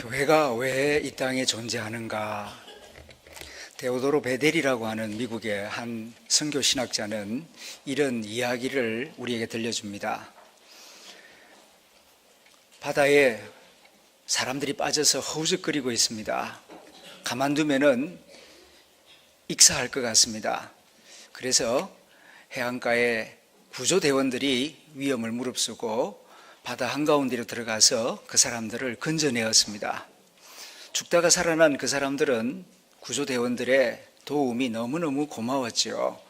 교회가 왜 이 땅에 존재하는가? 데오도로 베델이라고 하는 미국의 한 선교 신학자는 이런 이야기를 우리에게 들려줍니다. 바다에 사람들이 빠져서 허우적거리고 있습니다. 가만두면은 익사할 것 같습니다. 그래서 해안가에 구조대원들이 위험을 무릅쓰고 바다 한가운데로 들어가서 그 사람들을 건져내었습니다. 죽다가 살아난 그 사람들은 구조대원들의 도움이 너무너무 고마웠죠.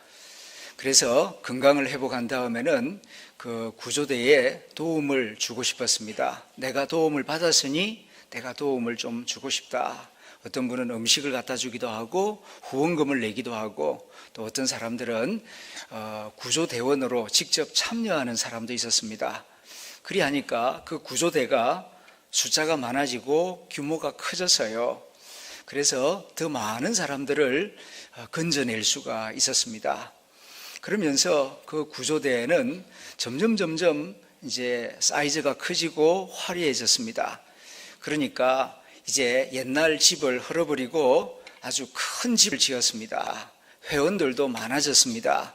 그래서 건강을 회복한 다음에는 그 구조대에 도움을 주고 싶었습니다. 내가 도움을 받았으니 내가 도움을 좀 주고 싶다. 어떤 분은 음식을 갖다 주기도 하고 후원금을 내기도 하고, 또 어떤 사람들은 구조대원으로 직접 참여하는 사람도 있었습니다. 그리하니까 그 구조대가 숫자가 많아지고 규모가 커졌어요. 그래서 더 많은 사람들을 건져낼 수가 있었습니다. 그러면서 그 구조대는 점점 이제 사이즈가 커지고 화려해졌습니다. 그러니까 이제 옛날 집을 헐어버리고 아주 큰 집을 지었습니다. 회원들도 많아졌습니다.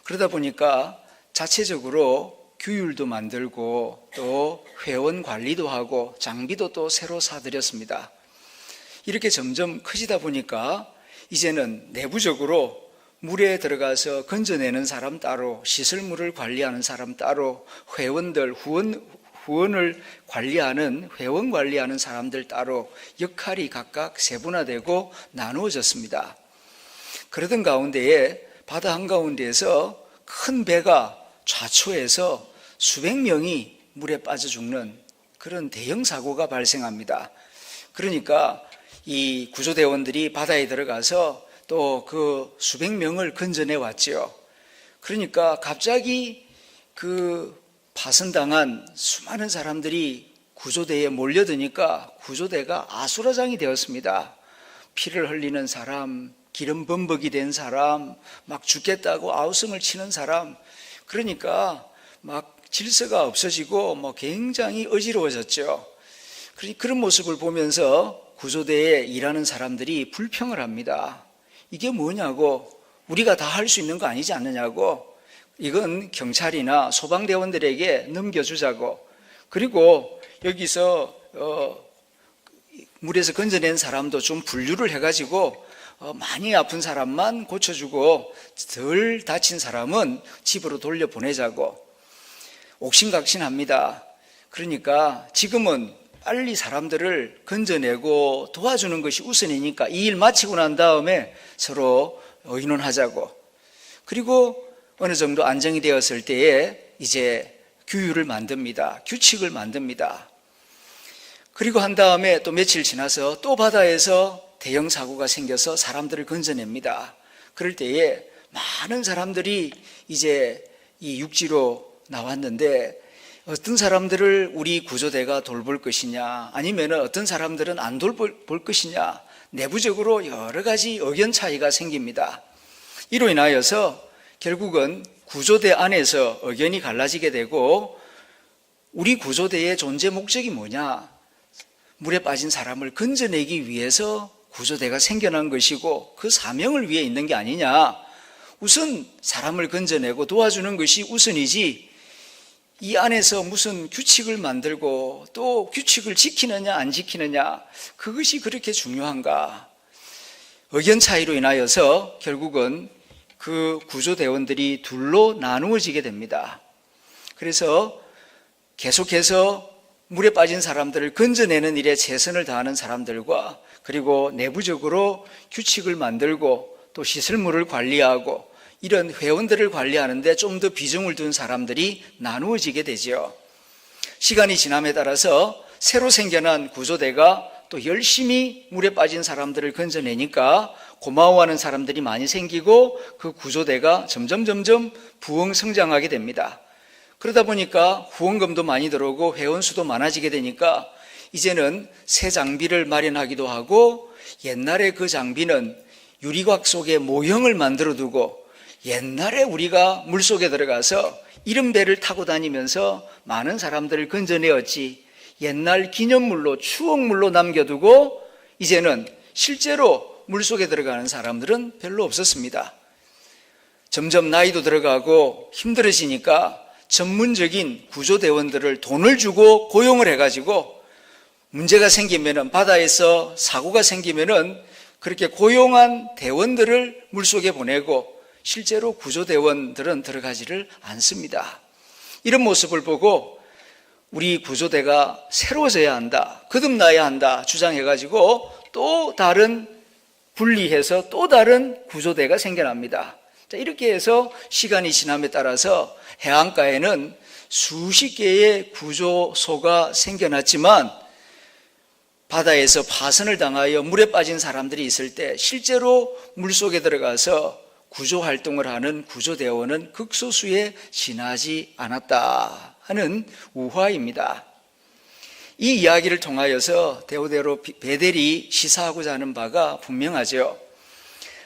그러다 보니까 자체적으로 규율도 만들고 또 회원 관리도 하고 장비도 또 새로 사들였습니다. 이렇게 점점 커지다 보니까 이제는 내부적으로 물에 들어가서 건져내는 사람 따로, 시설물을 관리하는 사람 따로, 회원들, 후원을 관리하는, 회원 관리하는 사람들 따로 역할이 각각 세분화되고 나누어졌습니다. 그러던 가운데에 바다 한가운데에서 큰 배가 좌초해서 수백 명이 물에 빠져 죽는 그런 대형 사고가 발생합니다. 그러니까 이 구조대원들이 바다에 들어가서 또 그 수백 명을 건져내 왔지요. 그러니까 갑자기 그 파손당한 수많은 사람들이 구조대에 몰려드니까 구조대가 아수라장이 되었습니다. 피를 흘리는 사람, 기름 범벅이 된 사람, 막 죽겠다고 아우성을 치는 사람, 그러니까 막 질서가 없어지고 굉장히 어지러워졌죠. 그런 모습을 보면서 구조대에 일하는 사람들이 불평을 합니다. 이게 뭐냐고, 우리가 다 할 수 있는 거 아니지 않느냐고, 이건 경찰이나 소방대원들에게 넘겨주자고, 그리고 여기서 물에서 건져낸 사람도 좀 분류를 해가지고 많이 아픈 사람만 고쳐주고 덜 다친 사람은 집으로 돌려보내자고 옥신각신합니다. 그러니까 지금은 빨리 사람들을 건져내고 도와주는 것이 우선이니까 이 일 마치고 난 다음에 서로 의논하자고, 그리고 어느 정도 안정이 되었을 때에 이제 규율을 만듭니다. 규칙을 만듭니다. 그리고 한 다음에 또 며칠 지나서 또 바다에서 대형 사고가 생겨서 사람들을 건져냅니다. 그럴 때에 많은 사람들이 이제 이 육지로 나왔는데 어떤 사람들을 우리 구조대가 돌볼 것이냐, 아니면 어떤 사람들은 안 돌볼 것이냐, 내부적으로 여러 가지 의견 차이가 생깁니다. 이로 인하여서 결국은 구조대 안에서 의견이 갈라지게 되고, 우리 구조대의 존재 목적이 뭐냐, 물에 빠진 사람을 건져내기 위해서 구조대가 생겨난 것이고 그 사명을 위해 있는 게 아니냐, 우선 사람을 건져내고 도와주는 것이 우선이지 이 안에서 무슨 규칙을 만들고 또 규칙을 지키느냐 안 지키느냐, 그것이 그렇게 중요한가. 의견 차이로 인하여서 결국은 그 구조대원들이 둘로 나누어지게 됩니다. 그래서 계속해서 물에 빠진 사람들을 건져내는 일에 최선을 다하는 사람들과, 그리고 내부적으로 규칙을 만들고 또 시설물을 관리하고 이런 회원들을 관리하는데 좀 더 비중을 둔 사람들이 나누어지게 되죠. 시간이 지남에 따라서 새로 생겨난 구조대가 또 열심히 물에 빠진 사람들을 건져내니까 고마워하는 사람들이 많이 생기고 그 구조대가 점점 부흥 성장하게 됩니다. 그러다 보니까 후원금도 많이 들어오고 회원 수도 많아지게 되니까 이제는 새 장비를 마련하기도 하고, 옛날에 그 장비는 유리곽 속에 모형을 만들어 두고 옛날에 우리가 물속에 들어가서 이런 배를 타고 다니면서 많은 사람들을 건져내었지, 옛날 기념물로 추억물로 남겨두고 이제는 실제로 물속에 들어가는 사람들은 별로 없었습니다. 점점 나이도 들어가고 힘들어지니까 전문적인 구조대원들을 돈을 주고 고용을 해가지고 문제가 생기면은, 바다에서 사고가 생기면은 그렇게 고용한 대원들을 물속에 보내고 실제로 구조대원들은 들어가지를 않습니다. 이런 모습을 보고 우리 구조대가 새로워져야 한다, 거듭나야 한다 주장해가지고 또 다른 분리해서 또 다른 구조대가 생겨납니다. 자, 이렇게 해서 시간이 지남에 따라서 해안가에는 수십 개의 구조소가 생겨났지만 바다에서 파선을 당하여 물에 빠진 사람들이 있을 때 실제로 물속에 들어가서 구조활동을 하는 구조대원은 극소수에 지나지 않았다 하는 우화입니다. 이 이야기를 통하여서 데오데로 베델이 시사하고자 하는 바가 분명하죠.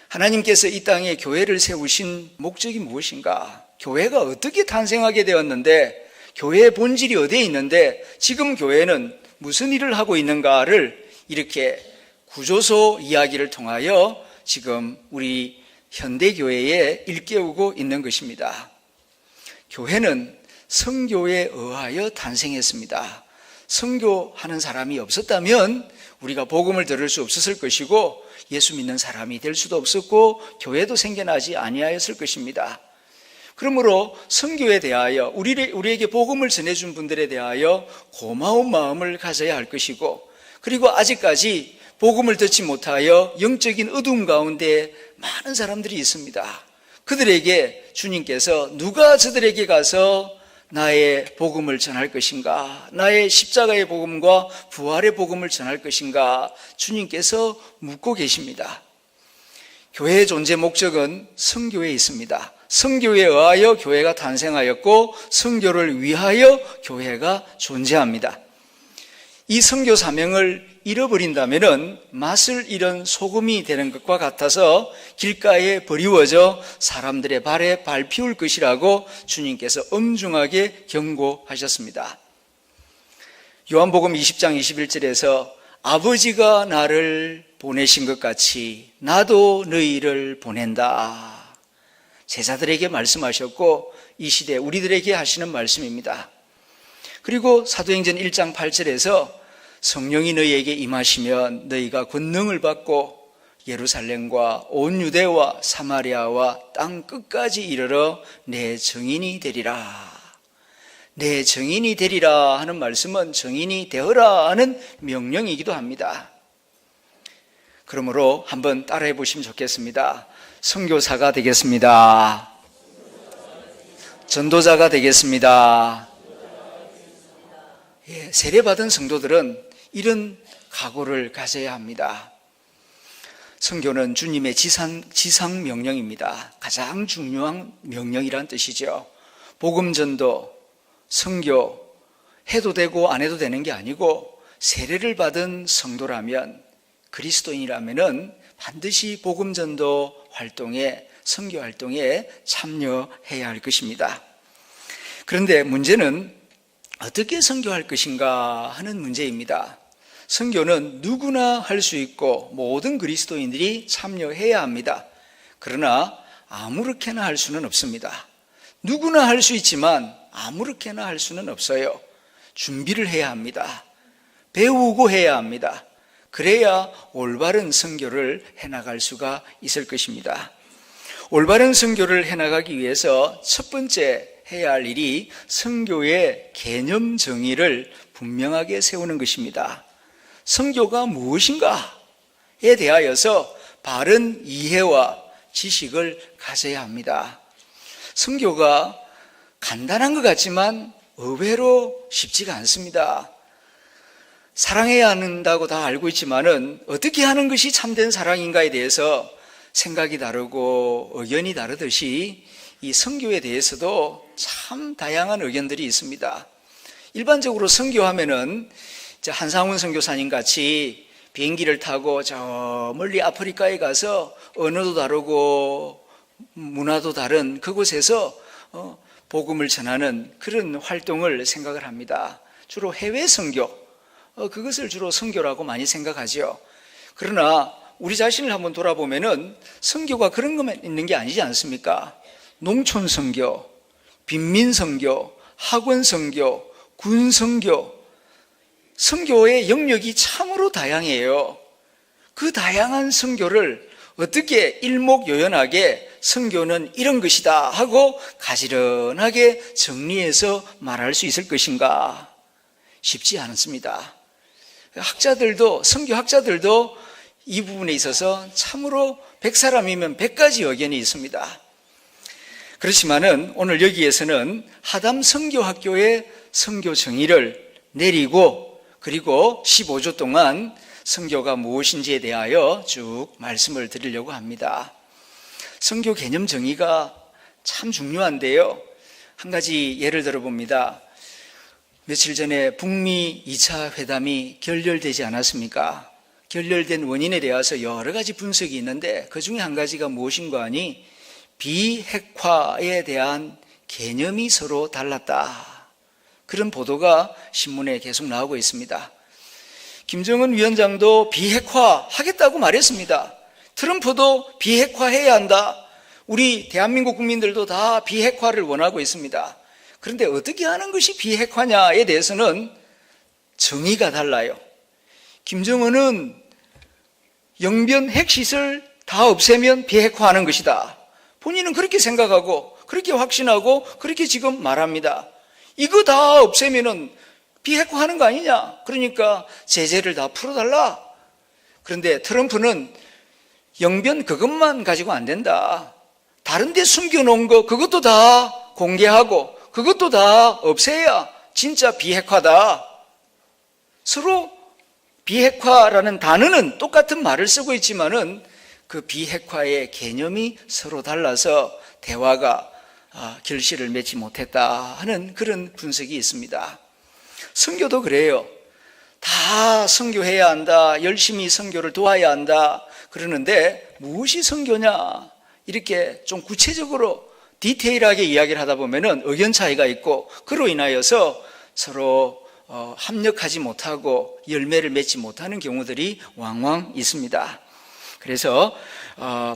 하나님께서 이 땅에 교회를 세우신 목적이 무엇인가? 교회가 어떻게 탄생하게 되었는데, 교회의 본질이 어디에 있는데 지금 교회는 무슨 일을 하고 있는가를 이렇게 구조소 이야기를 통하여 지금 우리 현대교회에 일깨우고 있는 것입니다. 교회는 성교에 의하여 탄생했습니다. 성교하는 사람이 없었다면 우리가 복음을 들을 수 없었을 것이고 예수 믿는 사람이 될 수도 없었고 교회도 생겨나지 아니하였을 것입니다. 그러므로 성교에 대하여 우리에게 복음을 전해준 분들에 대하여 고마운 마음을 가져야 할 것이고, 그리고 아직까지 복음을 듣지 못하여 영적인 어두움 가운데 많은 사람들이 있습니다. 그들에게 주님께서 누가 저들에게 가서 나의 복음을 전할 것인가, 나의 십자가의 복음과 부활의 복음을 전할 것인가 주님께서 묻고 계십니다. 교회의 존재 목적은 성교에 있습니다. 성교에 의하여 교회가 탄생하였고 성교를 위하여 교회가 존재합니다. 이 성교 사명을 잃어버린다면 맛을 잃은 소금이 되는 것과 같아서 길가에 버리워져 사람들의 발에 밟히울 것이라고 주님께서 엄중하게 경고하셨습니다. 요한복음 20장 21절에서 아버지가 나를 보내신 것 같이 나도 너희를 보낸다, 제자들에게 말씀하셨고 이 시대 우리들에게 하시는 말씀입니다. 그리고 사도행전 1장 8절에서 성령이 너희에게 임하시면 너희가 권능을 받고 예루살렘과 온 유대와 사마리아와 땅 끝까지 이르러 내 증인이 되리라. 내 증인이 되리라 하는 말씀은 증인이 되어라 하는 명령이기도 합니다. 그러므로 한번 따라해 보시면 좋겠습니다. 선교사가 되겠습니다. 전도자가 되겠습니다. 세례받은 성도들은 이런 각오를 가져야 합니다. 선교는 주님의 지상 명령입니다. 가장 중요한 명령이란 뜻이죠. 복음 전도, 선교 해도 되고 안 해도 되는 게 아니고 세례를 받은 성도라면, 그리스도인이라면은 반드시 복음 전도 활동에, 선교 활동에 참여해야 할 것입니다. 그런데 문제는 어떻게 선교할 것인가 하는 문제입니다. 선교는 누구나 할 수 있고 모든 그리스도인들이 참여해야 합니다. 그러나 아무렇게나 할 수는 없습니다. 누구나 할 수 있지만 아무렇게나 할 수는 없어요. 준비를 해야 합니다. 배우고 해야 합니다. 그래야 올바른 선교를 해나갈 수가 있을 것입니다. 올바른 선교를 해나가기 위해서 첫 번째 해야 할 일이 선교의 개념 정의를 분명하게 세우는 것입니다. 선교가 무엇인가에 대하여서 바른 이해와 지식을 가져야 합니다. 선교가 간단한 것 같지만 의외로 쉽지가 않습니다. 사랑해야 한다고 다 알고 있지만은 어떻게 하는 것이 참된 사랑인가에 대해서 생각이 다르고 의견이 다르듯이 이 선교에 대해서도 참 다양한 의견들이 있습니다. 일반적으로 선교하면은 한상훈 선교사님 같이 비행기를 타고 저 멀리 아프리카에 가서 언어도 다르고 문화도 다른 그곳에서 복음을 전하는 그런 활동을 생각을 합니다. 주로 해외 선교, 그것을 주로 선교라고 많이 생각하죠. 그러나 우리 자신을 한번 돌아보면은 선교가 그런 것만 있는 게 아니지 않습니까? 농촌 선교, 빈민 선교, 학원 선교, 군 선교, 선교의 영역이 참으로 다양해요. 그 다양한 선교를 어떻게 일목요연하게 선교는 이런 것이다 하고 가지런하게 정리해서 말할 수 있을 것인가? 쉽지 않습니다. 학자들도, 선교학자들도 이 부분에 있어서 참으로 100사람이면 100가지 의견이 있습니다. 그렇지만은 오늘 여기에서는 하담 선교학교의 선교 정의를 내리고 그리고 15주 동안 선교가 무엇인지에 대하여 쭉 말씀을 드리려고 합니다. 선교 개념 정의가 참 중요한데요. 한 가지 예를 들어봅니다. 며칠 전에 북미 2차 회담이 결렬되지 않았습니까? 결렬된 원인에 대해서 여러 가지 분석이 있는데 그 중에 한 가지가 무엇인가 하니 비핵화에 대한 개념이 서로 달랐다. 그런 보도가 신문에 계속 나오고 있습니다. 김정은 위원장도 비핵화 하겠다고 말했습니다. 트럼프도 비핵화해야 한다. 우리 대한민국 국민들도 다 비핵화를 원하고 있습니다. 그런데 어떻게 하는 것이 비핵화냐에 대해서는 정의가 달라요. 김정은은 영변 핵시설 다 없애면 비핵화하는 것이다. 본인은 그렇게 생각하고 그렇게 확신하고 그렇게 지금 말합니다. 이거 다 없애면은 비핵화하는 거 아니냐? 그러니까 제재를 다 풀어달라. 그런데 트럼프는 영변 그것만 가지고 안 된다. 다른 데 숨겨놓은 거 그것도 다 공개하고 그것도 다 없애야 진짜 비핵화다. 서로 비핵화라는 단어는 똑같은 말을 쓰고 있지만은 그 비핵화의 개념이 서로 달라서 대화가 결실을 맺지 못했다 하는 그런 분석이 있습니다. 선교도 그래요. 다 선교해야 한다. 열심히 선교를 도와야 한다. 그러는데 무엇이 선교냐? 이렇게 좀 구체적으로 디테일하게 이야기를 하다 보면은 의견 차이가 있고 그로 인하여서 서로 합력하지 못하고 열매를 맺지 못하는 경우들이 왕왕 있습니다. 그래서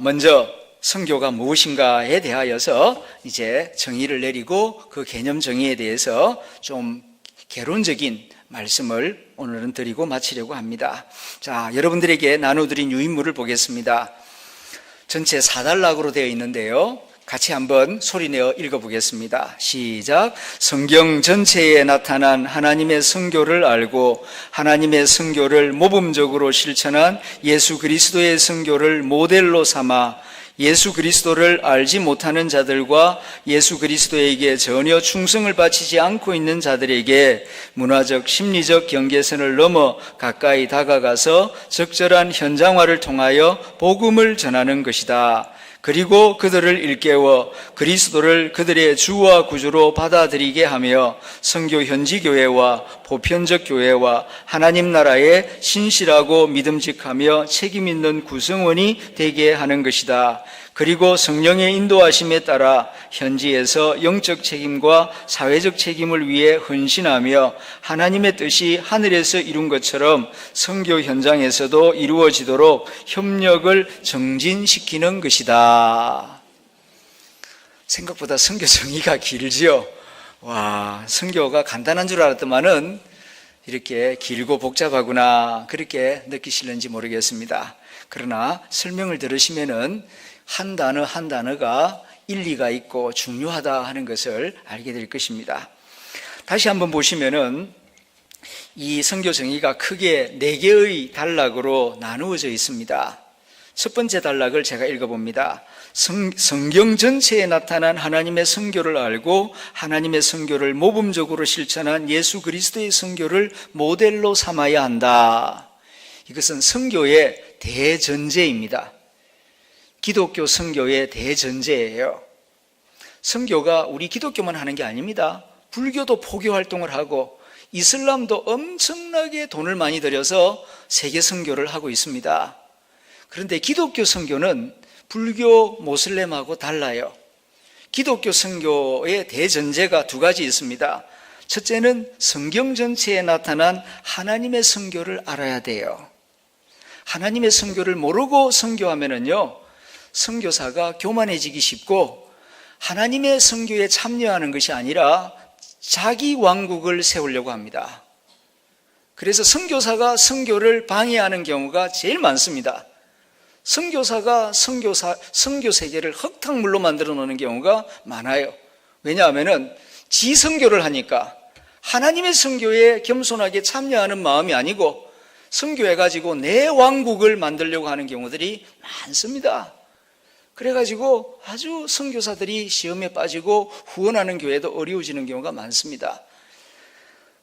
먼저 선교가 무엇인가에 대하여서 이제 정의를 내리고 그 개념 정의에 대해서 좀 개론적인 말씀을 오늘은 드리고 마치려고 합니다. 자, 여러분들에게 나눠드린 유인물을 보겠습니다. 전체 4단락으로 되어 있는데요. 같이 한번 소리내어 읽어보겠습니다. 시작. 성경 전체에 나타난 하나님의 선교를 알고 하나님의 선교를 모범적으로 실천한 예수 그리스도의 선교를 모델로 삼아 예수 그리스도를 알지 못하는 자들과 예수 그리스도에게 전혀 충성을 바치지 않고 있는 자들에게 문화적, 심리적 경계선을 넘어 가까이 다가가서 적절한 현장화를 통하여 복음을 전하는 것이다. 그리고 그들을 일깨워 그리스도를 그들의 주와 구주로 받아들이게 하며 선교 현지 교회와 보편적 교회와 하나님 나라의 신실하고 믿음직하며 책임 있는 구성원이 되게 하는 것이다. 그리고 성령의 인도하심에 따라 현지에서 영적 책임과 사회적 책임을 위해 헌신하며 하나님의 뜻이 하늘에서 이룬 것처럼 선교 현장에서도 이루어지도록 협력을 정진시키는 것이다. 생각보다 선교 정의가 길지요. 와, 선교가 간단한 줄 알았더만은 이렇게 길고 복잡하구나 그렇게 느끼실는지 모르겠습니다. 그러나 설명을 들으시면은 한 단어 한 단어가 일리가 있고 중요하다 하는 것을 알게 될 것입니다. 다시 한번 보시면은 이 선교 정의가 크게 4개의 단락으로 나누어져 있습니다. 첫 번째 단락을 제가 읽어봅니다. 성경 전체에 나타난 하나님의 선교를 알고 하나님의 선교를 모범적으로 실천한 예수 그리스도의 선교를 모델로 삼아야 한다. 이것은 선교의 대전제입니다. 기독교 선교의 대전제예요. 선교가 우리 기독교만 하는 게 아닙니다. 불교도 포교 활동을 하고 이슬람도 엄청나게 돈을 많이 들여서 세계 선교를 하고 있습니다. 그런데 기독교 선교는 불교, 모슬렘하고 달라요. 기독교 선교의 대전제가 2가지 있습니다. 첫째는 성경 전체에 나타난 하나님의 선교를 알아야 돼요. 하나님의 선교를 모르고 선교하면은요, 선교사가 교만해지기 쉽고 하나님의 선교에 참여하는 것이 아니라 자기 왕국을 세우려고 합니다. 그래서 선교사가 선교를 방해하는 경우가 제일 많습니다. 선교사가 선교 세계를 흙탕물로 만들어 놓는 경우가 많아요. 왜냐하면은 지 선교를 하니까 하나님의 선교에 겸손하게 참여하는 마음이 아니고 선교해가지고 내 왕국을 만들려고 하는 경우들이 많습니다. 그래가지고 아주 선교사들이 시험에 빠지고 후원하는 교회도 어려워지는 경우가 많습니다.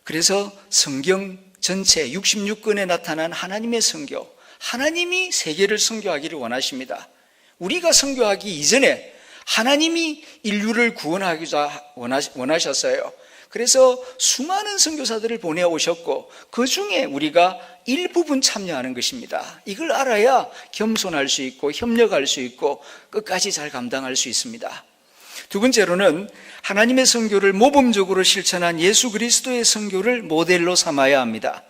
그래서 성경 전체 66권에 나타난 하나님의 선교, 하나님이 세계를 선교하기를 원하십니다. 우리가 선교하기 이전에 하나님이 인류를 구원하기자 원하셨어요. 그래서 수많은 선교사들을 보내오셨고 그 중에 우리가 일부분 참여하는 것입니다. 이걸 알아야 겸손할 수 있고 협력할 수 있고 끝까지 잘 감당할 수 있습니다. 두 번째로는 하나님의 선교를 모범적으로 실천한 예수 그리스도의 선교를 모델로 삼아야 합니다.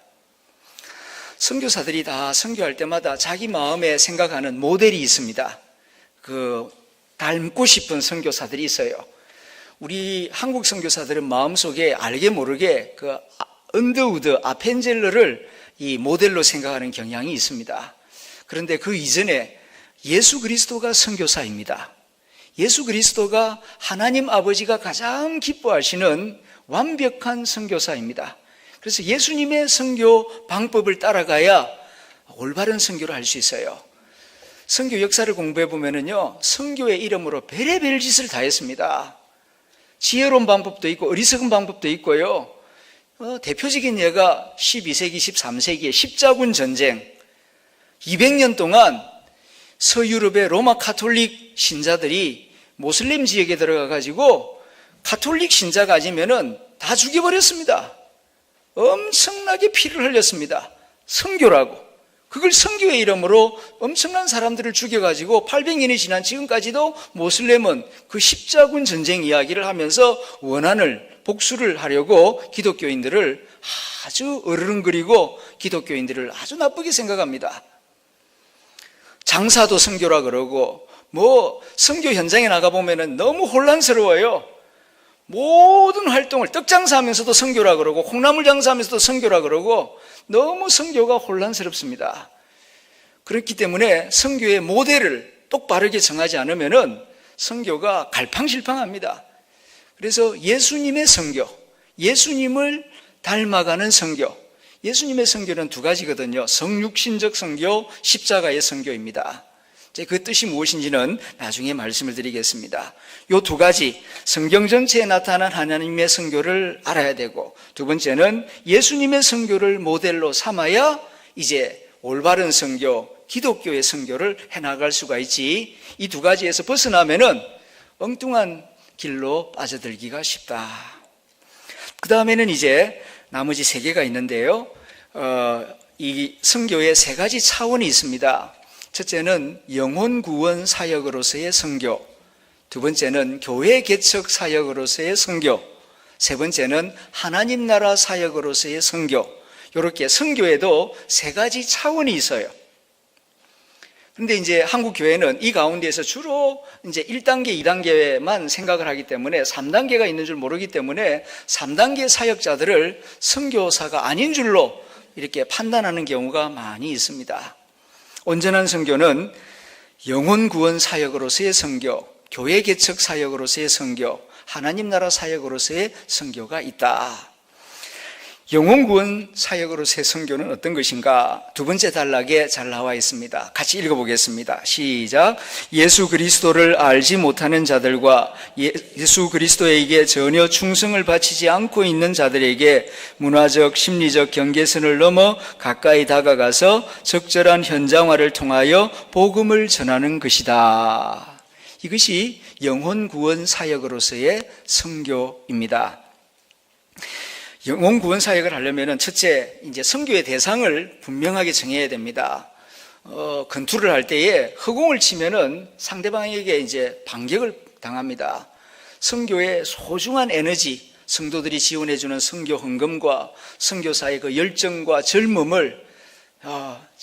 선교사들이 다 선교할 때마다 자기 마음에 생각하는 모델이 있습니다. 닮고 싶은 선교사들이 있어요. 우리 한국 선교사들은 마음속에 알게 모르게 언더우드, 아펜젤러를 이 모델로 생각하는 경향이 있습니다. 그런데 그 이전에 예수 그리스도가 선교사입니다. 예수 그리스도가 하나님 아버지가 가장 기뻐하시는 완벽한 선교사입니다. 그래서 예수님의 선교 방법을 따라가야 올바른 선교를 할 수 있어요. 선교 역사를 공부해 보면은요, 선교의 이름으로 별의별 짓을 다 했습니다. 지혜로운 방법도 있고 어리석은 방법도 있고요. 대표적인 예가 12세기, 13세기의 십자군 전쟁. 200년 동안 서유럽의 로마 카톨릭 신자들이 모슬림 지역에 들어가 가지고 카톨릭 신자가 아니면은 다 죽여버렸습니다. 엄청나게 피를 흘렸습니다. 선교라고. 그걸 선교의 이름으로 엄청난 사람들을 죽여가지고 800년이 지난 지금까지도 모슬렘은 그 십자군 전쟁 이야기를 하면서 복수를 하려고 기독교인들을 아주 어르렁거리고 기독교인들을 아주 나쁘게 생각합니다. 장사도 선교라 그러고 선교 현장에 나가보면 너무 혼란스러워요. 모든 활동을 떡장사하면서도 선교라 그러고 콩나물 장사하면서도 선교라 그러고 너무 선교가 혼란스럽습니다. 그렇기 때문에 선교의 모델을 똑바르게 정하지 않으면 선교가 갈팡실팡합니다. 그래서 예수님의 선교, 예수님을 닮아가는 선교, 예수님의 선교는 두 가지거든요. 성육신적 선교, 십자가의 선교입니다. 그 뜻이 무엇인지는 나중에 말씀을 드리겠습니다. 이 두 가지, 성경 전체에 나타난 하나님의 선교를 알아야 되고, 두 번째는 예수님의 선교를 모델로 삼아야 이제 올바른 선교, 기독교의 선교를 해나갈 수가 있지, 이 두 가지에서 벗어나면은 엉뚱한 길로 빠져들기가 쉽다. 그 다음에는 이제 나머지 세 개가 있는데요. 이 선교에 세 가지 차원이 있습니다. 첫째는 영혼 구원 사역으로서의 선교, 두 번째는 교회 개척 사역으로서의 선교, 세 번째는 하나님 나라 사역으로서의 선교. 이렇게 선교에도 세 가지 차원이 있어요. 그런데 이제 한국 교회는 이 가운데에서 주로 이제 1단계, 2단계만 생각을 하기 때문에 3단계가 있는 줄 모르기 때문에 3단계 사역자들을 선교사가 아닌 줄로 이렇게 판단하는 경우가 많이 있습니다. 온전한 선교는 영혼 구원 사역으로서의 선교, 교회 개척 사역으로서의 선교, 하나님 나라 사역으로서의 선교가 있다. 영혼 구원 사역으로서의 선교는 어떤 것인가? 두 번째 단락에 잘 나와 있습니다. 같이 읽어보겠습니다. 시작. 예수 그리스도를 알지 못하는 자들과 예수 그리스도에게 전혀 충성을 바치지 않고 있는 자들에게 문화적, 심리적 경계선을 넘어 가까이 다가가서 적절한 현장화를 통하여 복음을 전하는 것이다. 이것이 영혼 구원 사역으로서의 선교입니다. 영혼 구원 사역을 하려면 첫째, 이제 선교의 대상을 분명하게 정해야 됩니다. 건투를 할 때에 허공을 치면은 상대방에게 이제 반격을 당합니다. 선교의 소중한 에너지, 성도들이 지원해주는 선교 헌금과 선교사의 그 열정과 젊음을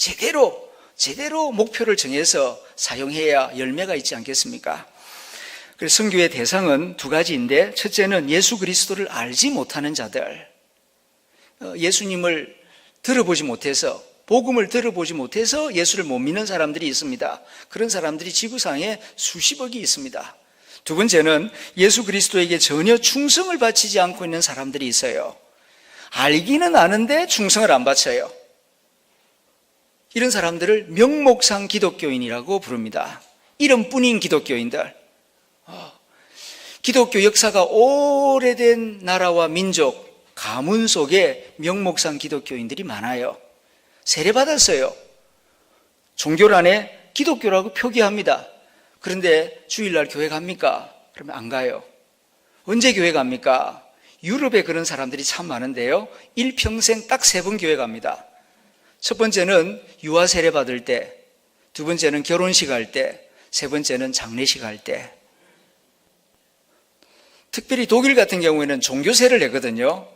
제대로 목표를 정해서 사용해야 열매가 있지 않겠습니까? 그래서 선교의 대상은 두 가지인데, 첫째는 예수 그리스도를 알지 못하는 자들, 예수님을 들어보지 못해서, 복음을 들어보지 못해서 예수를 못 믿는 사람들이 있습니다. 그런 사람들이 지구상에 수십억이 있습니다. 두 번째는 예수 그리스도에게 전혀 충성을 바치지 않고 있는 사람들이 있어요. 알기는 아는데 충성을 안 바쳐요. 이런 사람들을 명목상 기독교인이라고 부릅니다. 이름뿐인 기독교인들. 기독교 역사가 오래된 나라와 민족, 가문 속에 명목상 기독교인들이 많아요. 세례받았어요. 종교란에 기독교라고 표기합니다. 그런데 주일날 교회 갑니까? 그러면 안 가요. 언제 교회 갑니까? 유럽에 그런 사람들이 참 많은데요, 일평생 딱 3번 교회 갑니다. 첫 번째는 유아 세례 받을 때, 두 번째는 결혼식 할 때, 세 번째는 장례식 할 때. 특별히 독일 같은 경우에는 종교세를 내거든요.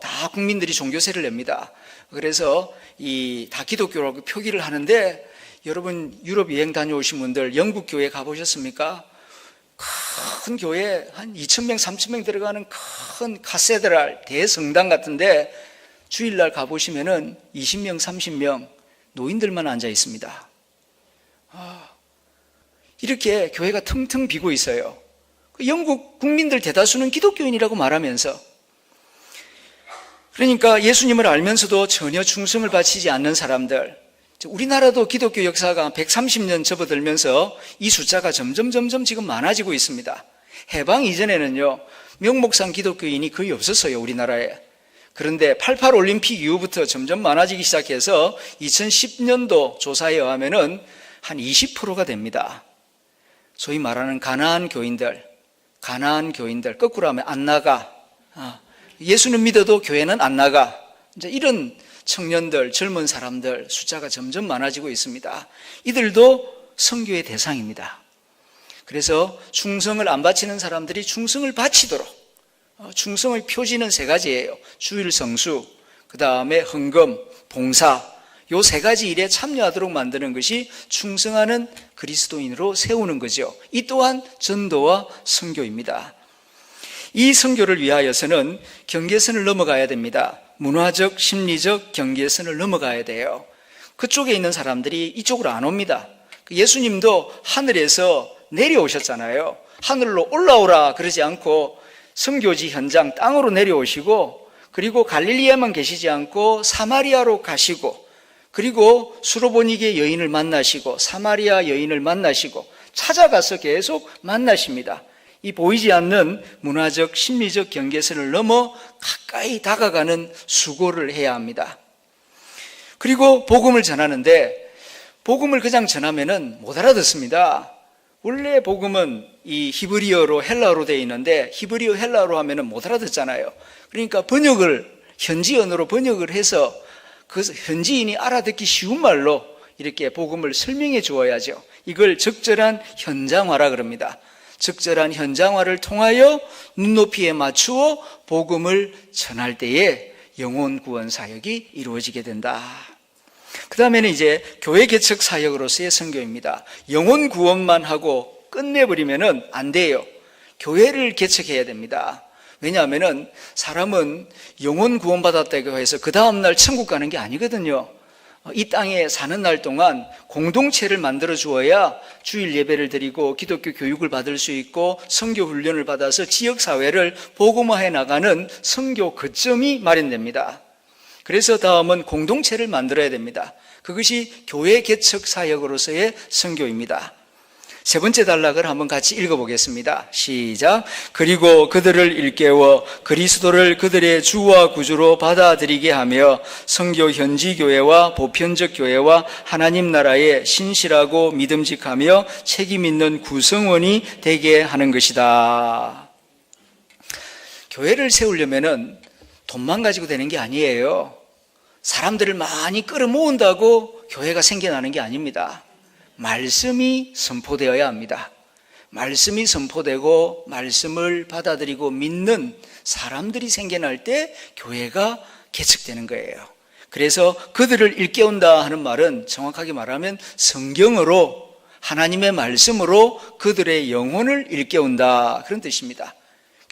다 국민들이 종교세를 냅니다. 그래서 다 기독교라고 표기를 하는데, 여러분 유럽 여행 다녀오신 분들 영국 교회 가보셨습니까? 큰 교회 한 2,000명, 3,000명 들어가는 큰 카세드랄 대성당 같은데 주일날 가보시면은 20명, 30명 노인들만 앉아 있습니다. 이렇게 교회가 텅텅 비고 있어요. 영국 국민들 대다수는 기독교인이라고 말하면서, 그러니까 예수님을 알면서도 전혀 충성을 바치지 않는 사람들, 우리나라도 기독교 역사가 130년 접어들면서 이 숫자가 점점 지금 많아지고 있습니다. 해방 이전에는요, 명목상 기독교인이 거의 없었어요, 우리나라에. 그런데 88 올림픽 이후부터 점점 많아지기 시작해서 2010년도 조사에 의하면은 한 20%가 됩니다. 소위 말하는 가나안 교인들, 거꾸로 하면 안 나가. 예수는 믿어도 교회는 안 나가. 이제 이런 청년들, 젊은 사람들 숫자가 점점 많아지고 있습니다. 이들도 선교의 대상입니다. 그래서 충성을 안 바치는 사람들이 충성을 바치도록, 충성의 표지는 3가지예요. 주일 성수, 그 다음에 헌금, 봉사, 요 3가지 일에 참여하도록 만드는 것이 충성하는 그리스도인으로 세우는 거죠. 이 또한 전도와 선교입니다. 이 선교를 위하여서는 경계선을 넘어가야 됩니다. 문화적, 심리적 경계선을 넘어가야 돼요. 그쪽에 있는 사람들이 이쪽으로 안 옵니다. 예수님도 하늘에서 내려오셨잖아요. 하늘로 올라오라 그러지 않고 선교지 현장 땅으로 내려오시고, 그리고 갈릴리에만 계시지 않고 사마리아로 가시고, 그리고 수로보니게 여인을 만나시고 사마리아 여인을 만나시고 찾아가서 계속 만나십니다. 이 보이지 않는 문화적, 심리적 경계선을 넘어 가까이 다가가는 수고를 해야 합니다. 그리고 복음을 전하는데, 복음을 그냥 전하면은 못 알아듣습니다. 원래 복음은 이 히브리어로 헬라어로 되어 있는데, 히브리어 헬라어로 하면은 못 알아듣잖아요. 그러니까 현지 언어로 번역을 해서 그 현지인이 알아듣기 쉬운 말로 이렇게 복음을 설명해 주어야죠. 이걸 적절한 현장화라 그럽니다. 적절한 현장화를 통하여 눈높이에 맞추어 복음을 전할 때에 영혼 구원 사역이 이루어지게 된다. 그 다음에는 이제 교회 개척 사역으로서의 선교입니다. 영혼 구원만 하고 끝내버리면은 안 돼요. 교회를 개척해야 됩니다. 왜냐하면은 사람은 영혼 구원받았다고 해서 그 다음날 천국 가는 게 아니거든요. 이 땅에 사는 날 동안 공동체를 만들어 주어야 주일 예배를 드리고 기독교 교육을 받을 수 있고 선교 훈련을 받아서 지역사회를 복음화해 나가는 선교 거점이 마련됩니다. 그래서 다음은 공동체를 만들어야 됩니다. 그것이 교회 개척 사역으로서의 선교입니다. 3번째 단락을 한번 같이 읽어보겠습니다. 시작. 그리고 그들을 일깨워 그리스도를 그들의 주와 구주로 받아들이게 하며 선교 현지 교회와 보편적 교회와 하나님 나라에 신실하고 믿음직하며 책임 있는 구성원이 되게 하는 것이다. 교회를 세우려면은 돈만 가지고 되는 게 아니에요. 사람들을 많이 끌어모은다고 교회가 생겨나는 게 아닙니다. 말씀이 선포되어야 합니다. 말씀이 선포되고 말씀을 받아들이고 믿는 사람들이 생겨날 때 교회가 개척되는 거예요. 그래서 그들을 일깨운다 하는 말은 정확하게 말하면 성경으로, 하나님의 말씀으로 그들의 영혼을 일깨운다, 그런 뜻입니다.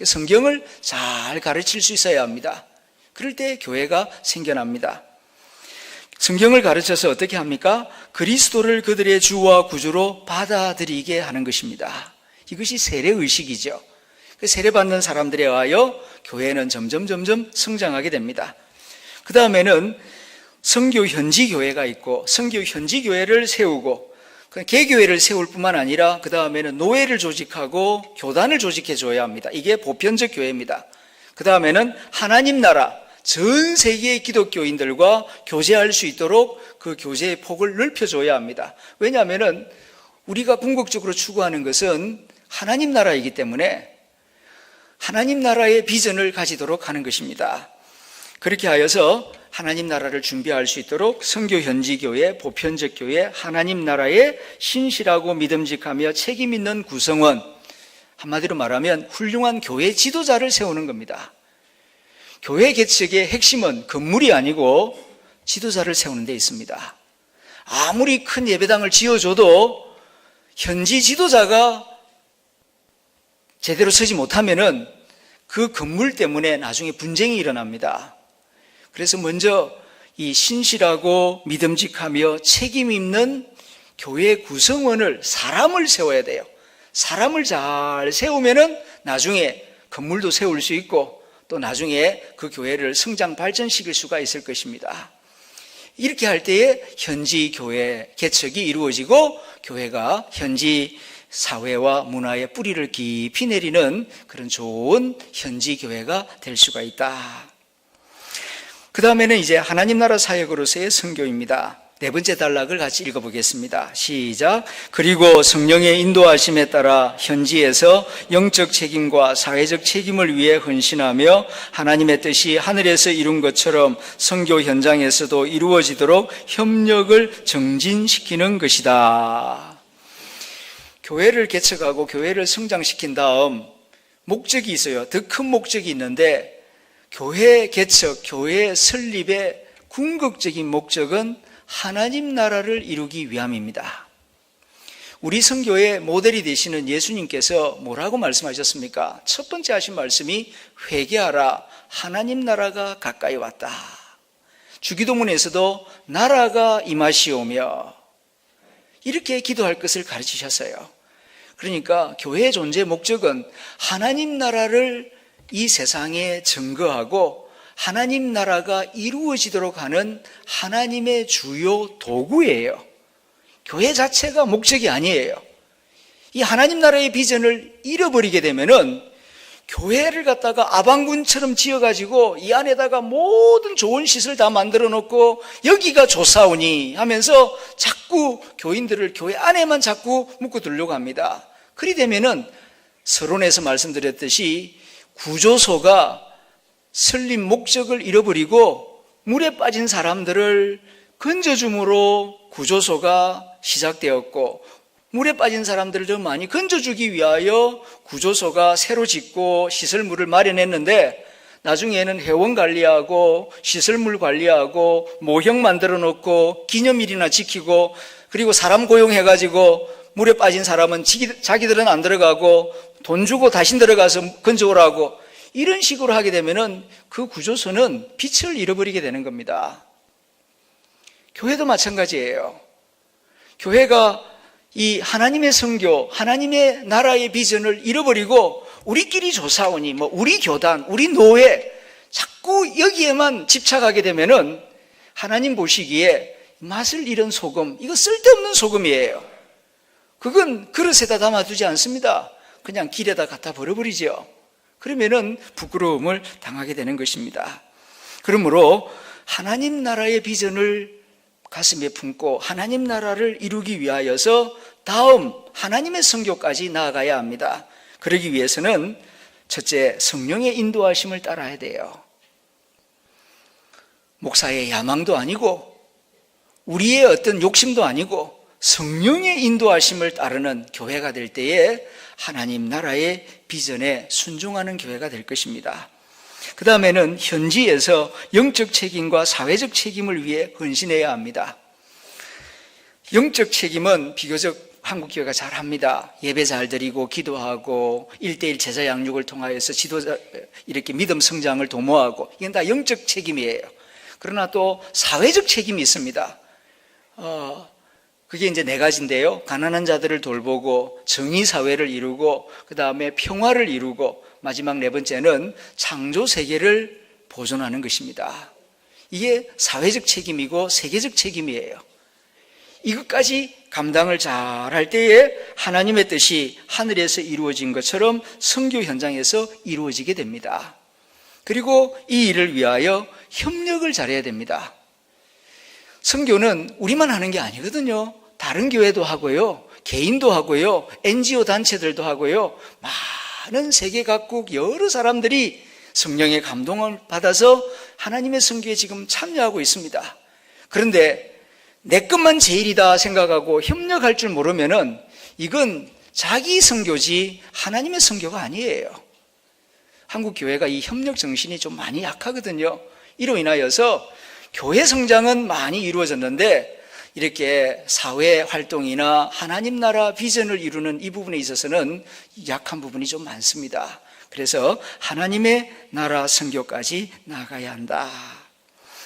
성경을 잘 가르칠 수 있어야 합니다. 그럴 때 교회가 생겨납니다. 성경을 가르쳐서 어떻게 합니까? 그리스도를 그들의 주와 구주로 받아들이게 하는 것입니다. 이것이 세례의식이죠. 그 세례받는 사람들에 의하여 교회는 점점 성장하게 됩니다. 그 다음에는 선교 현지교회가 있고, 선교 현지교회를 세우고, 개교회를 세울 뿐만 아니라 그 다음에는 노회를 조직하고 교단을 조직해 줘야 합니다. 이게 보편적 교회입니다. 그 다음에는 하나님 나라, 전 세계의 기독교인들과 교제할 수 있도록 그 교제의 폭을 넓혀줘야 합니다. 왜냐하면 우리가 궁극적으로 추구하는 것은 하나님 나라이기 때문에 하나님 나라의 비전을 가지도록 하는 것입니다. 그렇게 하여서 하나님 나라를 준비할 수 있도록 선교 현지교회, 보편적 교회, 하나님 나라의 신실하고 믿음직하며 책임 있는 구성원, 한마디로 말하면 훌륭한 교회 지도자를 세우는 겁니다. 교회 개척의 핵심은 건물이 아니고 지도자를 세우는 데 있습니다. 아무리 큰 예배당을 지어줘도 현지 지도자가 제대로 서지 못하면은 그 건물 때문에 나중에 분쟁이 일어납니다. 그래서 먼저 이 신실하고 믿음직하며 책임 있는 교회 구성원을, 사람을 세워야 돼요. 사람을 잘 세우면은 나중에 건물도 세울 수 있고 또 나중에 그 교회를 성장 발전시킬 수가 있을 것입니다. 이렇게 할 때에 현지 교회 개척이 이루어지고 교회가 현지 사회와 문화의 뿌리를 깊이 내리는 그런 좋은 현지 교회가 될 수가 있다. 그 다음에는 이제 하나님 나라 사역으로서의 선교입니다. 네 번째 단락을 같이 읽어보겠습니다. 시작. 그리고 성령의 인도하심에 따라 현지에서 영적 책임과 사회적 책임을 위해 헌신하며 하나님의 뜻이 하늘에서 이룬 것처럼 선교 현장에서도 이루어지도록 협력을 정진시키는 것이다. 교회를 개척하고 교회를 성장시킨 다음 목적이 있어요. 더 큰 목적이 있는데 교회 개척, 교회 설립의 궁극적인 목적은 하나님 나라를 이루기 위함입니다. 우리 선교의 모델이 되시는 예수님께서 뭐라고 말씀하셨습니까? 첫 번째 하신 말씀이 회개하라, 하나님 나라가 가까이 왔다. 주기도문에서도 나라가 임하시오며 이렇게 기도할 것을 가르치셨어요. 그러니까 교회의 존재 목적은 하나님 나라를 이 세상에 증거하고 하나님 나라가 이루어지도록 하는 하나님의 주요 도구예요. 교회 자체가 목적이 아니에요. 이 하나님 나라의 비전을 잃어버리게 되면은 교회를 갖다가 아방군처럼 지어가지고 이 안에다가 모든 좋은 시설 다 만들어 놓고 여기가 좋사오니 하면서 자꾸 교인들을 교회 안에만 자꾸 묶어 두려고 합니다. 그리 되면은 서론에서 말씀드렸듯이 구조소가 설립 목적을 잃어버리고 물에 빠진 사람들을 건져줌으로 구조소가 시작되었고 물에 빠진 사람들을 더 많이 건져주기 위하여 구조소가 새로 짓고 시설물을 마련했는데 나중에는 회원 관리하고 시설물 관리하고 모형 만들어 놓고 기념일이나 지키고 그리고 사람 고용해가지고 물에 빠진 사람은 자기들은 안 들어가고 돈 주고 다시 들어가서 건져오라고 이런 식으로 하게 되면은 그 구조소는 빛을 잃어버리게 되는 겁니다. 교회도 마찬가지예요. 교회가 이 하나님의 선교, 하나님의 나라의 비전을 잃어버리고 우리끼리 조사오니 우리 교단, 우리 노예 자꾸 여기에만 집착하게 되면은 하나님 보시기에 맛을 잃은 소금, 이거 쓸데없는 소금이에요. 그건 그릇에다 담아두지 않습니다. 그냥 길에다 갖다 버려버리죠. 그러면은 부끄러움을 당하게 되는 것입니다. 그러므로 하나님 나라의 비전을 가슴에 품고 하나님 나라를 이루기 위하여서 다음 하나님의 선교까지 나아가야 합니다. 그러기 위해서는 첫째, 성령의 인도하심을 따라야 돼요. 목사의 야망도 아니고 우리의 어떤 욕심도 아니고 성령의 인도하심을 따르는 교회가 될 때에 하나님 나라의 비전에 순종하는 교회가 될 것입니다. 그 다음에는 현지에서 영적 책임과 사회적 책임을 위해 헌신해야 합니다. 영적 책임은 비교적 한국교회가 잘합니다. 예배 잘 드리고 기도하고 1:1 제자 양육을 통하여서 지도자 이렇게 믿음 성장을 도모하고, 이건 다 영적 책임이에요. 그러나 또 사회적 책임이 있습니다. 그게 이제 4가지인데요. 가난한 자들을 돌보고 정의 사회를 이루고 그 다음에 평화를 이루고 마지막 4번째는 창조 세계를 보존하는 것입니다. 이게 사회적 책임이고 세계적 책임이에요. 이것까지 감당을 잘할 때에 하나님의 뜻이 하늘에서 이루어진 것처럼 선교 현장에서 이루어지게 됩니다. 그리고 이 일을 위하여 협력을 잘해야 됩니다. 선교는 우리만 하는 게 아니거든요. 다른 교회도 하고요, 개인도 하고요, NGO 단체들도 하고요, 많은 세계 각국 여러 사람들이 성령의 감동을 받아서 하나님의 선교에 지금 참여하고 있습니다. 그런데 내 것만 제일이다 생각하고 협력할 줄 모르면은 이건 자기 선교지 하나님의 선교가 아니에요. 한국 교회가 이 협력 정신이 좀 많이 약하거든요. 이로 인하여서 교회 성장은 많이 이루어졌는데 이렇게 사회 활동이나 하나님 나라 비전을 이루는 이 부분에 있어서는 약한 부분이 좀 많습니다. 그래서 하나님의 나라 선교까지 나아가야 한다.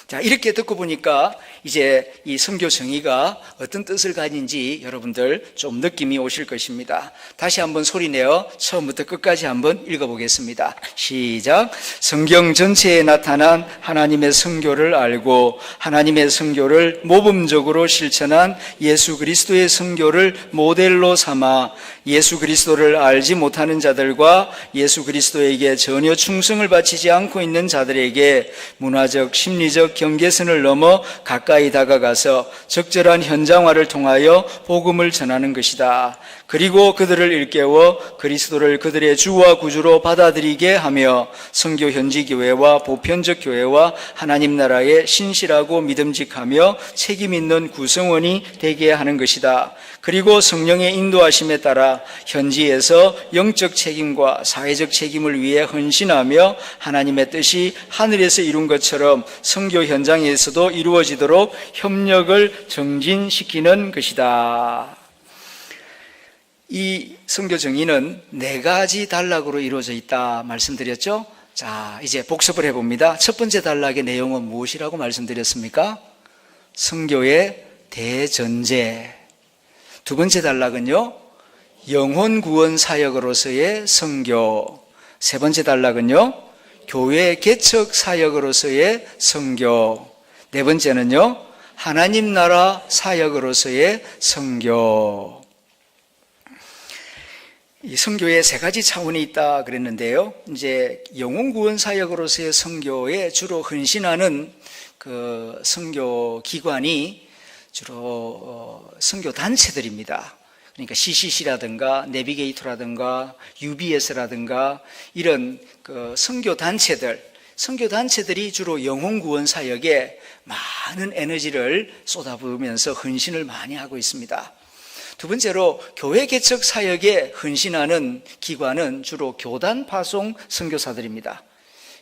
자, 이렇게 듣고 보니까 이제 이 선교 정의가 어떤 뜻을 가진지 여러분들 좀 느낌이 오실 것입니다. 다시 한번 소리내어 처음부터 끝까지 한번 읽어보겠습니다. 시작. 성경 전체에 나타난 하나님의 선교를 알고 하나님의 선교를 모범적으로 실천한 예수 그리스도의 선교를 모델로 삼아 예수 그리스도를 알지 못하는 자들과 예수 그리스도에게 전혀 충성을 바치지 않고 있는 자들에게 문화적, 심리적 경계선을 넘어 가까이 다가가서 적절한 현장화를 통하여 복음을 전하는 것이다. 그리고 그들을 일깨워 그리스도를 그들의 주와 구주로 받아들이게 하며 선교 현지 교회와 보편적 교회와 하나님 나라에 신실하고 믿음직하며 책임 있는 구성원이 되게 하는 것이다. 그리고 성령의 인도하심에 따라 현지에서 영적 책임과 사회적 책임을 위해 헌신하며 하나님의 뜻이 하늘에서 이룬 것처럼 선교 현장에서도 이루어지도록 협력을 정진시키는 것이다. 이 선교 정의는 4가지 단락으로 이루어져 있다 말씀드렸죠? 자, 이제 복습을 해봅니다. 첫 번째 단락의 내용은 무엇이라고 말씀드렸습니까? 선교의 대전제. 두 번째 단락은요, 영혼 구원 사역으로서의 선교. 세 번째 단락은요, 교회 개척 사역으로서의 선교. 네 번째는요, 하나님 나라 사역으로서의 선교. 이 선교에 3가지 차원이 있다 그랬는데요. 이제 영혼 구원 사역으로서의 선교에 주로 헌신하는 그 선교 기관이 주로 선교 단체들입니다. 그러니까 CCC라든가 내비게이터라든가 UBS라든가 이런 그 선교 단체들이 주로 영혼 구원 사역에 많은 에너지를 쏟아부으면서 헌신을 많이 하고 있습니다. 두 번째로 교회 개척 사역에 헌신하는 기관은 주로 교단 파송 선교사들입니다.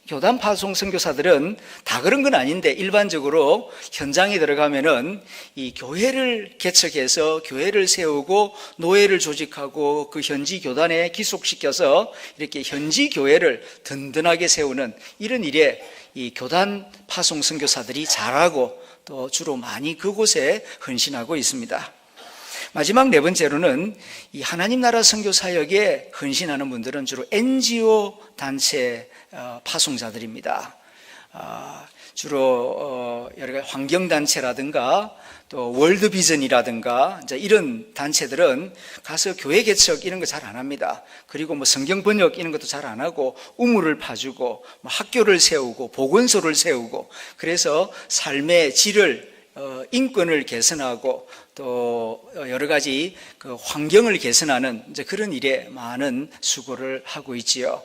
교단 파송 선교사들은 다 그런 건 아닌데 일반적으로 현장에 들어가면은 이 교회를 개척해서 교회를 세우고 노예를 조직하고 그 현지 교단에 기속시켜서 이렇게 현지 교회를 든든하게 세우는 이런 일에 이 교단 파송 선교사들이 잘하고 또 주로 많이 그곳에 헌신하고 있습니다. 마지막 4번째로는 이 하나님 나라 선교 사역에 헌신하는 분들은 주로 NGO 단체 파송자들입니다. 주로 여러 가지 환경단체라든가 또 월드비전이라든가 이런 단체들은 가서 교회 개척 이런 거 잘 안 합니다. 그리고 뭐 성경 번역 이런 것도 잘 안 하고 우물을 파주고 뭐 학교를 세우고 보건소를 세우고 그래서 삶의 질을 인권을 개선하고 또 여러 가지 그 환경을 개선하는 이제 그런 일에 많은 수고를 하고 있지요.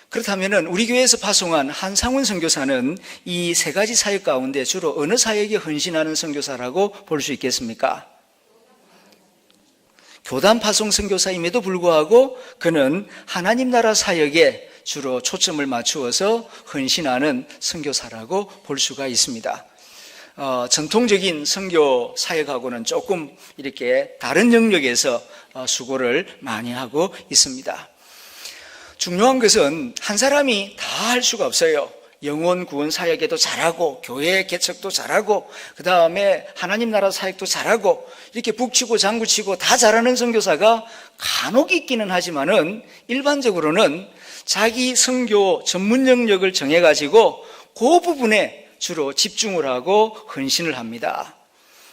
그렇다면은 우리 교회에서 파송한 한상훈 선교사는 이 3가지 사역 가운데 주로 어느 사역에 헌신하는 선교사라고 볼 수 있겠습니까? 교단 파송 선교사임에도 불구하고 그는 하나님 나라 사역에 주로 초점을 맞추어서 헌신하는 선교사라고 볼 수가 있습니다. 전통적인 선교 사역하고는 조금 이렇게 다른 영역에서 수고를 많이 하고 있습니다. 중요한 것은 한 사람이 다 할 수가 없어요. 영혼 구원 사역에도 잘하고 교회 개척도 잘하고 그 다음에 하나님 나라 사역도 잘하고 이렇게 북치고 장구치고 다 잘하는 선교사가 간혹 있기는 하지만은 일반적으로는 자기 선교 전문 영역을 정해가지고 그 부분에 주로 집중을 하고 헌신을 합니다.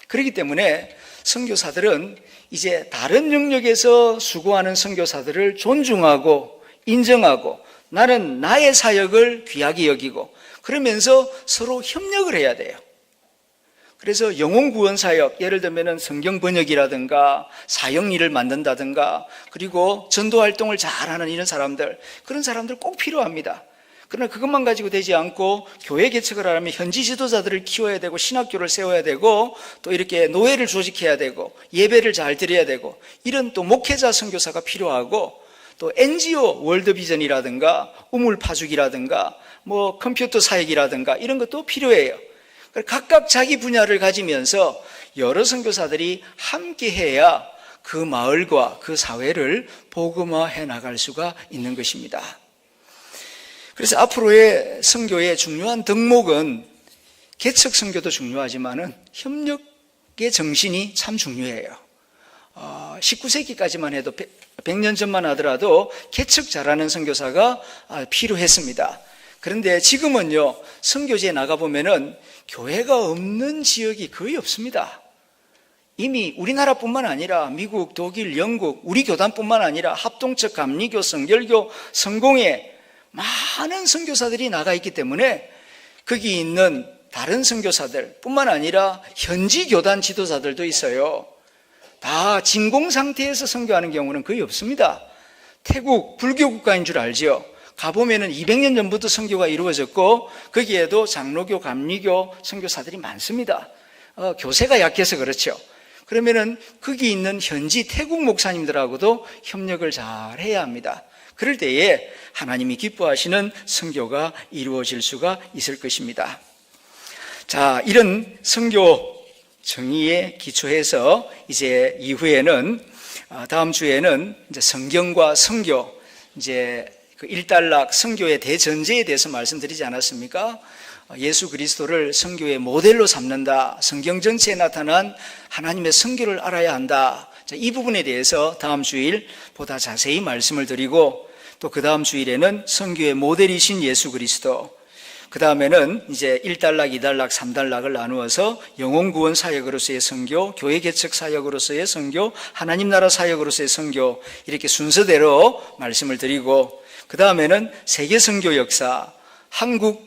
그렇기 때문에 선교사들은 이제 다른 영역에서 수고하는 선교사들을 존중하고 인정하고 나는 나의 사역을 귀하게 여기고 그러면서 서로 협력을 해야 돼요. 그래서 영혼 구원 사역, 예를 들면 성경 번역이라든가 사역일을 만든다든가 그리고 전도 활동을 잘하는 이런 사람들, 그런 사람들 꼭 필요합니다. 그러나 그것만 가지고 되지 않고 교회 개척을 하려면 현지 지도자들을 키워야 되고 신학교를 세워야 되고 또 이렇게 노예를 조직해야 되고 예배를 잘 드려야 되고 이런 또 목회자 선교사가 필요하고 또 NGO 월드비전이라든가 우물파죽이라든가 뭐 컴퓨터 사역이라든가 이런 것도 필요해요. 각각 자기 분야를 가지면서 여러 선교사들이 함께 해야 그 마을과 그 사회를 복음화해 나갈 수가 있는 것입니다. 그래서 앞으로의 선교의 중요한 덕목은 개척 선교도 중요하지만은 협력의 정신이 참 중요해요. 19세기까지만 해도 100년 전만 하더라도 개척 잘하는 선교사가 필요했습니다. 그런데 지금은요, 선교지에 나가보면은 교회가 없는 지역이 거의 없습니다. 이미 우리나라뿐만 아니라 미국, 독일, 영국, 우리 교단뿐만 아니라 합동적 감리교, 성결교, 성공회 많은 선교사들이 나가 있기 때문에 거기 있는 다른 선교사들 뿐만 아니라 현지 교단 지도자들도 있어요. 다 진공 상태에서 선교하는 경우는 거의 없습니다. 태국 불교 국가인 줄 알죠? 가보면은 200년 전부터 선교가 이루어졌고 거기에도 장로교, 감리교 선교사들이 많습니다. 교세가 약해서 그렇죠. 그러면은 거기 있는 현지 태국 목사님들하고도 협력을 잘 해야 합니다. 그럴 때에 하나님이 기뻐하시는 선교가 이루어질 수가 있을 것입니다. 자, 이런 선교 정의에 기초해서 이제 이후에는 다음 주에는 이제 성경과 선교, 이제 그 일단락 선교의 대전제에 대해서 말씀드리지 않았습니까? 예수 그리스도를 선교의 모델로 삼는다. 성경 전체에 나타난 하나님의 선교를 알아야 한다. 자, 이 부분에 대해서 다음 주일 보다 자세히 말씀을 드리고 또 그 다음 주일에는 선교의 모델이신 예수 그리스도, 그 다음에는 이제 1단락, 2단락, 3단락을 나누어서 영혼 구원 사역으로서의 선교, 교회 개척 사역으로서의 선교, 하나님 나라 사역으로서의 선교, 이렇게 순서대로 말씀을 드리고 그 다음에는 세계 선교 역사, 한국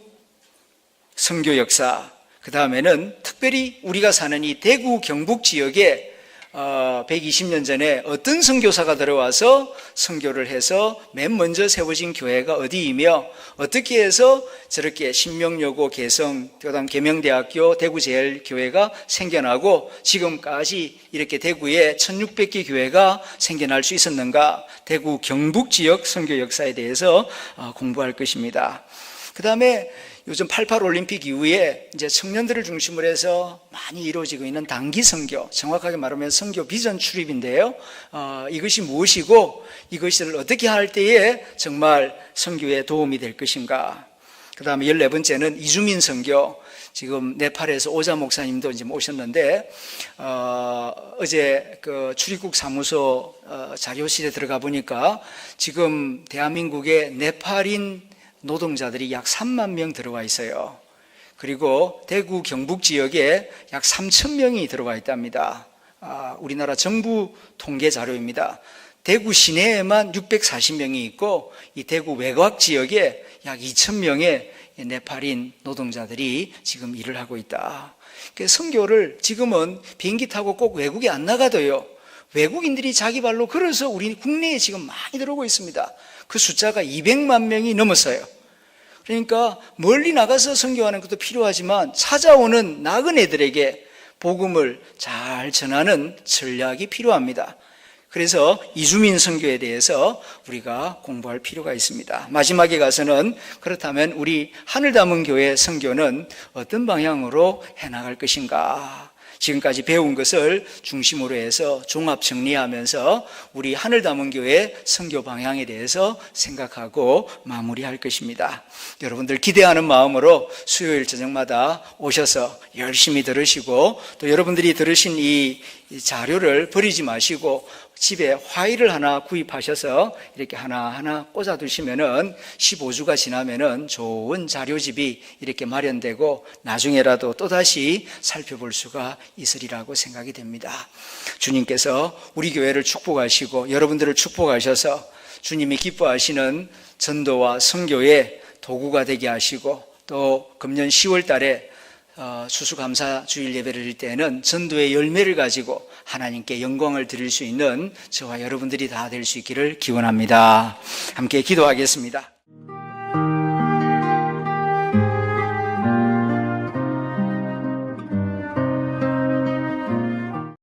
선교 역사, 그 다음에는 특별히 우리가 사는 이 대구 경북 지역에 120년 전에 어떤 선교사가 들어와서 선교를 해서 맨 먼저 세워진 교회가 어디이며 어떻게 해서 저렇게 신명여고 개성, 그다음 계명대학교, 대구제일교회가 생겨나고 지금까지 이렇게 대구에 1600개 교회가 생겨날 수 있었는가, 대구 경북 지역 선교 역사에 대해서 공부할 것입니다. 그 다음에 요즘 88 올림픽 이후에 이제 청년들을 중심으로 해서 많이 이루어지고 있는 단기 선교, 정확하게 말하면 선교 비전 출입인데요. 이것이 무엇이고 이것을 어떻게 할 때에 정말 선교에 도움이 될 것인가. 그 다음에 14번째는 이주민 선교. 지금 네팔에서 오자 목사님도 이제 오셨는데, 어제 그 출입국 사무소 자료실에 들어가 보니까 지금 대한민국의 네팔인 노동자들이 약 3만 명 들어와 있어요. 그리고 대구 경북 지역에 약 3천 명이 들어와 있답니다. 우리나라 정부 통계 자료입니다. 대구 시내에만 640명이 있고 이 대구 외곽 지역에 약 2천 명의 네팔인 노동자들이 지금 일을 하고 있다. 선교를 지금은 비행기 타고 꼭 외국에 안 나가도요, 외국인들이 자기 발로 걸어서 우리 국내에 지금 많이 들어오고 있습니다. 그 숫자가 200만 명이 넘었어요. 그러니까 멀리 나가서 선교하는 것도 필요하지만 찾아오는 나그네들에게 복음을 잘 전하는 전략이 필요합니다. 그래서 이주민 선교에 대해서 우리가 공부할 필요가 있습니다. 마지막에 가서는 그렇다면 우리 하늘 담은 교회 선교는 어떤 방향으로 해나갈 것인가? 지금까지 배운 것을 중심으로 해서 종합 정리하면서 우리 하늘 담은 교회 선교 방향에 대해서 생각하고 마무리할 것입니다. 여러분들 기대하는 마음으로 수요일 저녁마다 오셔서 열심히 들으시고 또 여러분들이 들으신 이 자료를 버리지 마시고 집에 화일을 하나 구입하셔서 이렇게 하나하나 꽂아두시면은 15주가 지나면은 좋은 자료집이 이렇게 마련되고 나중에라도 또다시 살펴볼 수가 있으리라고 생각이 됩니다. 주님께서 우리 교회를 축복하시고 여러분들을 축복하셔서 주님이 기뻐하시는 전도와 선교의 도구가 되게 하시고 또 금년 10월 달에 추수감사 주일 예배를 드릴 때에는 전도의 열매를 가지고 하나님께 영광을 드릴 수 있는 저와 여러분들이 다 될 수 있기를 기원합니다. 함께 기도하겠습니다.